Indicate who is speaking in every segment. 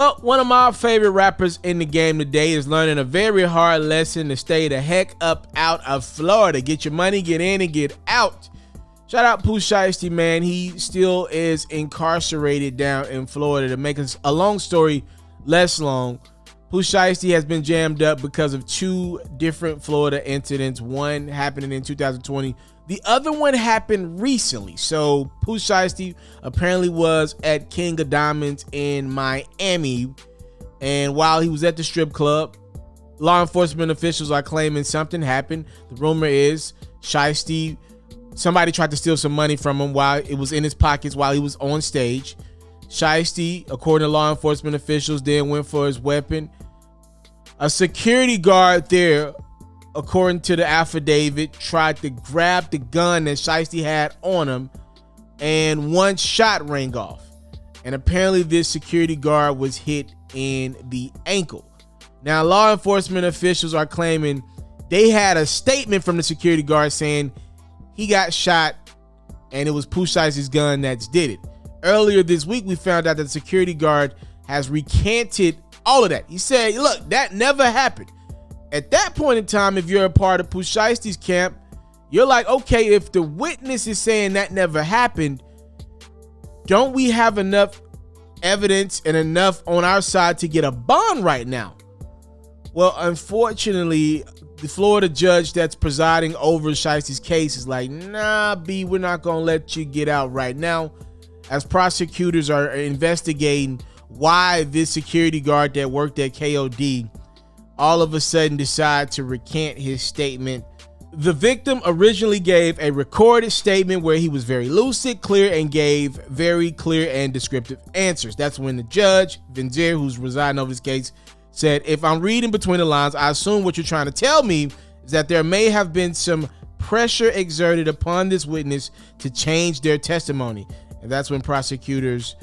Speaker 1: Well, one of my favorite rappers in the game today is learning a very hard lesson to stay the heck up out of Florida. Get your money, get in, and get out. Shout out Pooh Sheisty, man. He still is incarcerated down in Florida. To make a long story less long, Pooh Sheisty has been jammed up because of two different Florida incidents. One happening in 2020. The other one happened recently. So Pooh Sheisty apparently was at King of Diamonds in Miami. And while he was at the strip club, law enforcement officials are claiming something happened. The rumor is Shiesty, somebody tried to steal some money from him while it was in his pockets while he was on stage. Shiesty, according to law enforcement officials, then went for his weapon. A security guard there, according to the affidavit, tried to grab the gun that Shiesty had on him, and one shot rang off. And apparently this security guard was hit in the ankle. Now, law enforcement officials are claiming they had a statement from the security guard saying he got shot and it was Pooh Shiesty's gun that did it. Earlier this week, we found out that the security guard has recanted all of that. He said, look, that never happened. At that point in time, if you're a part of Pooh Shiesty's camp, you're like, okay, if the witness is saying that never happened, don't we have enough evidence and enough on our side to get a bond right now? Well, unfortunately, the Florida judge that's presiding over Shiesty's case is like, nah, B, we're not going to let you get out right now, as prosecutors are investigating why this security guard that worked at KOD all of a sudden decided to recant his statement. The victim originally gave a recorded statement where he was very lucid, clear, and gave very clear and descriptive answers. That's when the judge, Venzier, who's residing over this case, said, if I'm reading between the lines, I assume what you're trying to tell me is that there may have been some pressure exerted upon this witness to change their testimony. And that's when prosecutors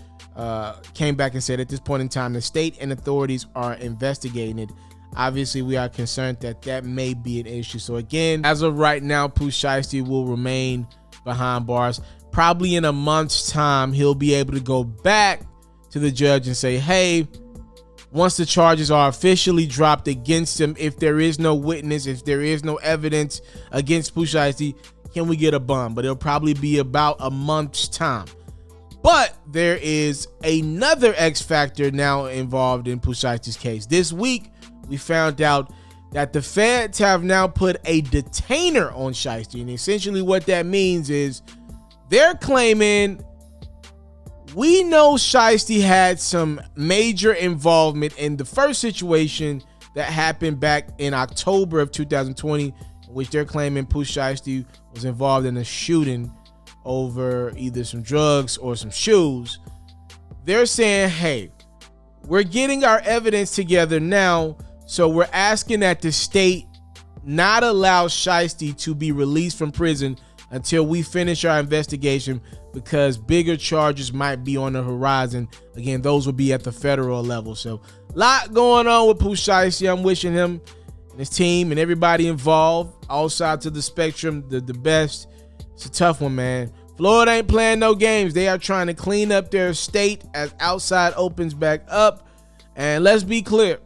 Speaker 1: came back and said, at this point in time, the state and authorities are investigating it. Obviously, we are concerned that that may be an issue. So again, as of right now, Pooh Sheisty will remain behind bars. Probably in a month's time, he'll be able to go back to the judge and say, hey, once the charges are officially dropped against him, if there is no witness, if there is no evidence against Pooh Sheisty, can we get a bond? But it'll probably be about a month's time. But there is another X factor now involved in Pooh Shiesty's case. This week, we found out that the feds have now put a detainer on Shiesty. And essentially what that means is they're claiming, we know Shiesty had some major involvement in the first situation that happened back in October of 2020, in which they're claiming Pooh Sheisty was involved in a shooting over either some drugs or some shoes. They're saying, hey, we're getting our evidence together now, so we're asking that the state not allow Shiesty to be released from prison until we finish our investigation, because bigger charges might be on the horizon. Again, those will be at the federal level. So a lot going on with Pooh Sheisty. I'm wishing him and his team and everybody involved, all sides of the spectrum, the best. It's a tough one, man. Florida ain't playing no games. They are trying to clean up their state as outside opens back up. And let's be clear,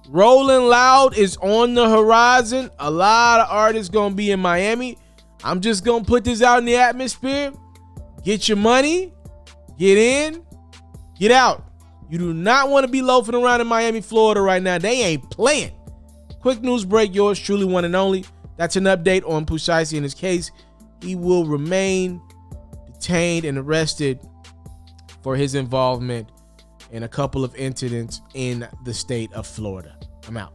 Speaker 1: Rolling Loud is on the horizon. A lot of artists gonna be in Miami. I'm just gonna put this out in the atmosphere. Get your money, get in, get out. You do not want to be loafing around in Miami, Florida right now. They ain't playing. Quick news break, yours truly, one and only. That's an update on Pooh Sheisty in his case. He will remain detained and arrested for his involvement in a couple of incidents in the state of Florida. I'm out.